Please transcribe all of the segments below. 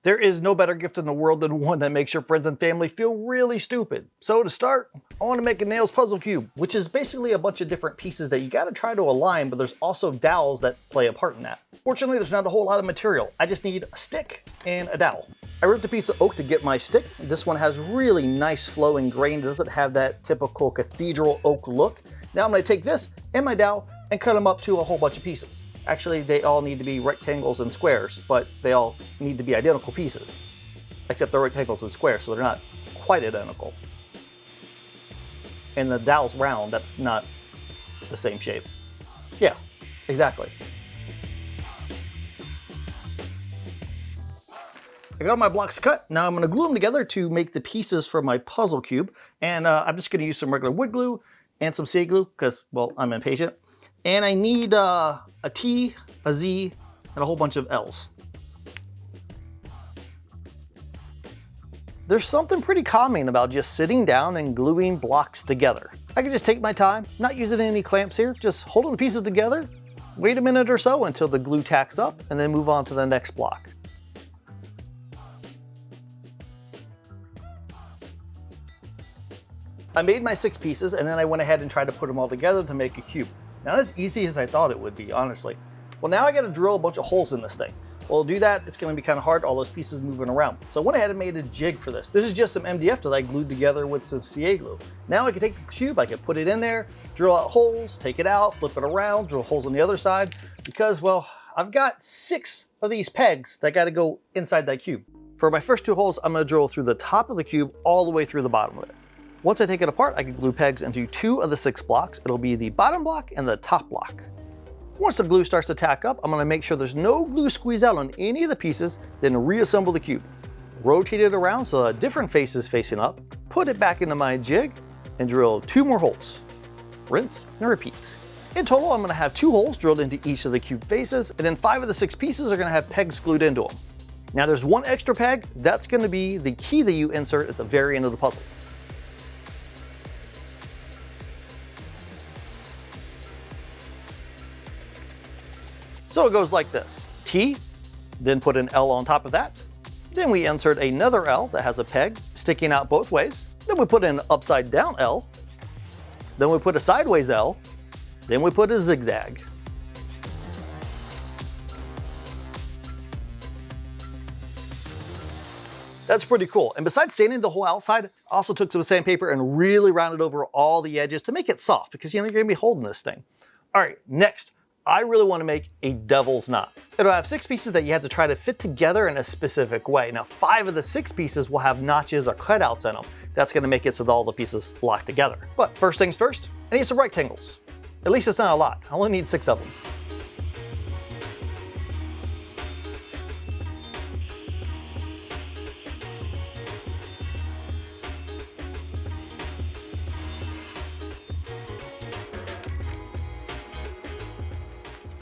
There is no better gift in the world than one that makes your friends and family feel really stupid. So to start, I want to make a nails puzzle cube, which is basically a bunch of different pieces that you got to try to align, but there's also dowels that play a part in that. Fortunately, there's not a whole lot of material. I just need a stick and a dowel. I ripped a piece of oak to get my stick. This one has really nice flowing grain. It doesn't have that typical cathedral oak look. Now I'm going to take this and my dowel and cut them up to a whole bunch of pieces. Actually, they all need to be rectangles and squares, but they all need to be identical pieces. Except they're rectangles and squares, so they're not quite identical. And the dowel's round, that's not the same shape. Yeah, exactly. I got all my blocks cut. Now I'm gonna glue them together to make the pieces for my puzzle cube. And I'm just gonna use some regular wood glue and some CA glue, because, well, I'm impatient. And I need a T, a Z, and a whole bunch of L's. There's something pretty calming about just sitting down and gluing blocks together. I can just take my time, not using any clamps here, just holding the pieces together, wait a minute or so until the glue tacks up, and then move on to the next block. I made my 6 pieces, and then I went ahead and tried to put them all together to make a cube. Not as easy as I thought it would be, honestly. Well, now I gotta drill a bunch of holes in this thing. Well, to do that, it's gonna be kind of hard, all those pieces moving around. So I went ahead and made a jig for this. This is just some MDF that I glued together with some CA glue. Now I can take the cube, I can put it in there, drill out holes, take it out, flip it around, drill holes on the other side, because, well, I've got 6 of these pegs that gotta go inside that cube. For my first 2 holes, I'm gonna drill through the top of the cube all the way through the bottom of it. Once I take it apart, I can glue pegs into 2 of the 6 blocks. It'll be the bottom block and the top block. Once the glue starts to tack up, I'm gonna make sure there's no glue squeeze out on any of the pieces, then reassemble the cube. Rotate it around so a different face is facing up, put it back into my jig, and drill 2 more holes. Rinse and repeat. In total, I'm gonna have 2 holes drilled into each of the cube faces, and then 5 of the 6 pieces are gonna have pegs glued into them. Now there's 1 extra peg, that's gonna be the key that you insert at the very end of the puzzle. So it goes like this: T, then put an L on top of that. Then we insert another L that has a peg sticking out both ways. Then we put an upside down L. Then we put a sideways L. Then we put a zigzag. That's pretty cool. And besides sanding the whole outside, I also took some sandpaper and really rounded over all the edges to make it soft, because you're gonna be holding this thing. All right, next, I really want to make a devil's knot. It'll have 6 pieces that you have to try to fit together in a specific way. Now 5 of the 6 pieces will have notches or cutouts in them. That's going to make it so that all the pieces lock together. But first things first, I need some rectangles. At least it's not a lot. I only need 6 of them.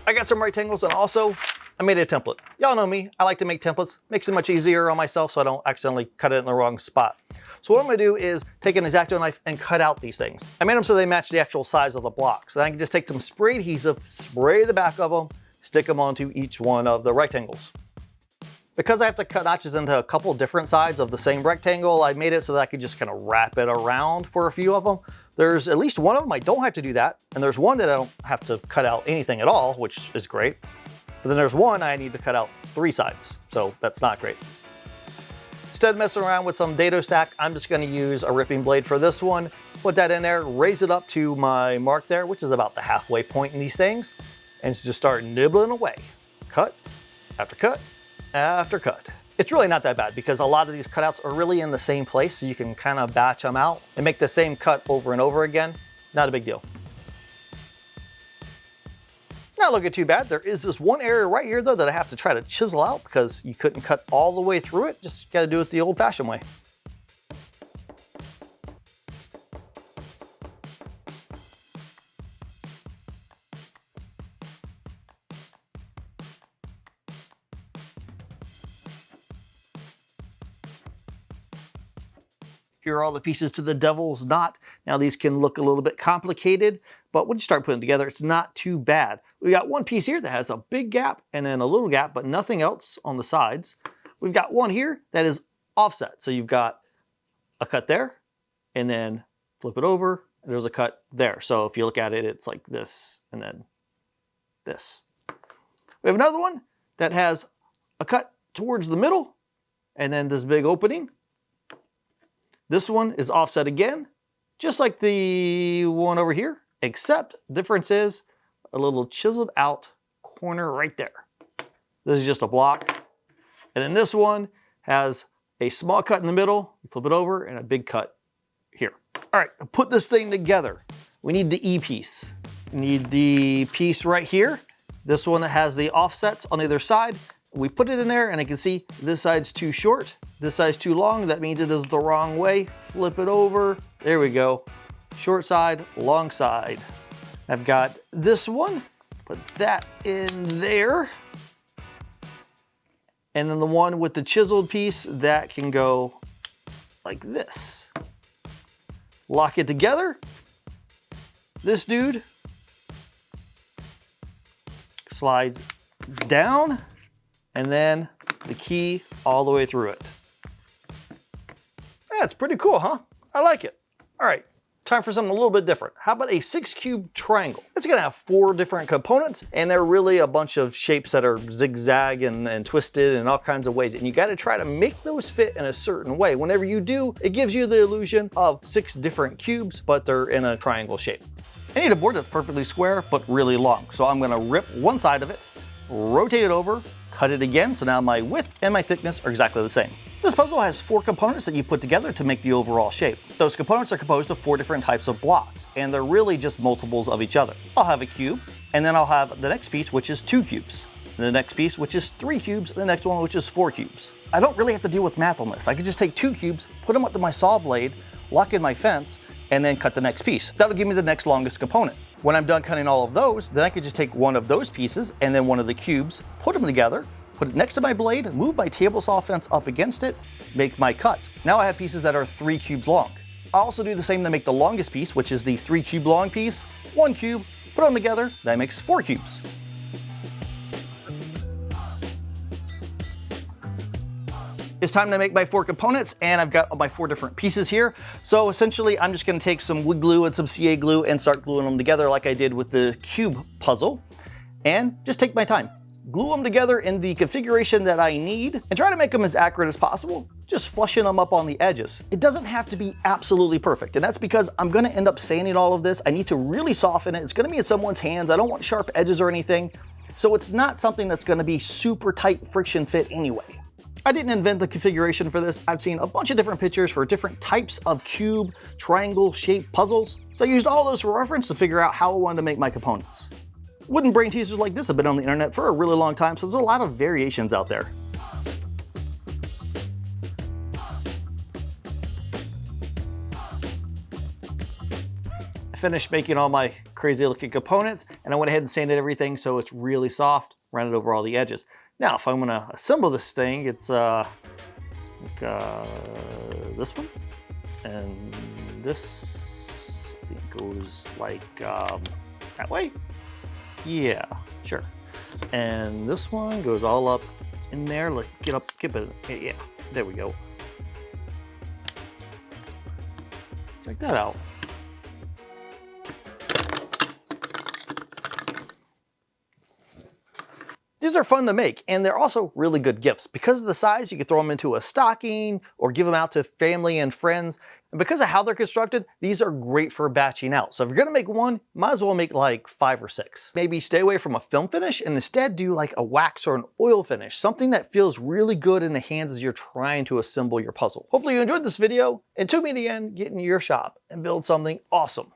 I got some rectangles, and also I made a template. Y'all know me, I like to make templates. Makes it much easier on myself so I don't accidentally cut it in the wrong spot. So what I'm gonna do is take an X-Acto knife and cut out these things. I made them so they match the actual size of the blocks. So I can just take some spray adhesive, spray the back of them, stick them onto each one of the rectangles. Because I have to cut notches into a couple different sides of the same rectangle, I made it so that I could just kind of wrap it around for a few of them. There's at least one of them I don't have to do that, and there's one that I don't have to cut out anything at all, which is great. But then there's one I need to cut out 3 sides, so that's not great. Instead of messing around with some dado stack, I'm just gonna use a ripping blade for this one, put that in there, raise it up to my mark there, which is about the halfway point in these things, and just start nibbling away. Cut after cut after cut. It's really not that bad because a lot of these cutouts are really in the same place, so you can kind of batch them out and make the same cut over and over again. Not a big deal. Not looking too bad. There is this one area right here though that I have to try to chisel out because you couldn't cut all the way through it. Just got to do it the old-fashioned way. Here are all the pieces to the devil's knot. Now these can look a little bit complicated, but when you start putting together, it's not too bad. We got one piece here that has a big gap and then a little gap, but nothing else on the sides. we've got one here that is offset. So you've got a cut there, and then flip it over, and there's a cut there. So if you look at it, it's like this, and then this. We have another one that has a cut towards the middle, and then this big opening. This one is offset again, just like the one over here, except the difference is a little chiseled out corner right there. This is just a block. And then this one has a small cut in the middle, you flip it over, and a big cut here. All right, to put this thing together, we need the E piece. We need the piece right here. This one that has the offsets on either side. We put it in there, and I can see this side's too short, this side's too long. That means it is the wrong way. Flip it over. There we go. Short side, long side. I've got this one. Put that in there. And then the one with the chiseled piece, that can go like this. Lock it together. This dude slides down, and then the key all the way through it. That's pretty cool, huh? I like it. All right, time for something a little bit different. How about a 6-cube triangle? It's gonna have 4 different components, and they're really a bunch of shapes that are zigzag and twisted in all kinds of ways. And you gotta try to make those fit in a certain way. Whenever you do, it gives you the illusion of 6 different cubes, but they're in a triangle shape. I need a board that's perfectly square, but really long. So I'm gonna rip one side of it, rotate it over, cut it again, so now my width and my thickness are exactly the same. This puzzle has 4 components that you put together to make the overall shape. Those components are composed of 4 different types of blocks, and they're really just multiples of each other. I'll have a cube, and then I'll have the next piece, which is 2 cubes. The next piece, which is 3 cubes, and the next one, which is 4 cubes. I don't really have to deal with math on this. I could just take 2 cubes, put them up to my saw blade, lock in my fence, and then cut the next piece. That'll give me the next longest component. When I'm done cutting all of those, then I could just take one of those pieces and then one of the cubes, put them together, put it next to my blade, move my table saw fence up against it, make my cuts. Now I have pieces that are 3 cubes long. I'll also do the same to make the longest piece, which is the 3 cube long piece. 1 cube, put them together, that makes 4 cubes. It's time to make my 4 components, and I've got my 4 different pieces here. So essentially, I'm just gonna take some wood glue and some CA glue and start gluing them together like I did with the cube puzzle, and just take my time. Glue them together in the configuration that I need, and try to make them as accurate as possible, just flushing them up on the edges. It doesn't have to be absolutely perfect, and that's because I'm gonna end up sanding all of this. I need to really soften it. It's gonna be in someone's hands. I don't want sharp edges or anything. So it's not something that's gonna be super tight friction fit anyway. I didn't invent the configuration for this. I've seen a bunch of different pictures for different types of cube, triangle shaped puzzles. So I used all those for reference to figure out how I wanted to make my components. Wooden brain teasers like this have been on the internet for a really long time, so there's a lot of variations out there. I finished making all my crazy looking components, and I went ahead and sanded everything so it's really soft, ran it over all the edges. Now, if I'm gonna assemble this thing, it's like this one, and this I think goes like that way. Yeah, sure. And this one goes all up in there, like get up, yeah, there we go. Check that out. These are fun to make, and they're also really good gifts. Because of the size, you can throw them into a stocking or give them out to family and friends. And because of how they're constructed, these are great for batching out. So if you're gonna make one, might as well make like 5 or 6. Maybe stay away from a film finish and instead do like a wax or an oil finish, something that feels really good in the hands as you're trying to assemble your puzzle. Hopefully you enjoyed this video and took me to the end, get in your shop and build something awesome.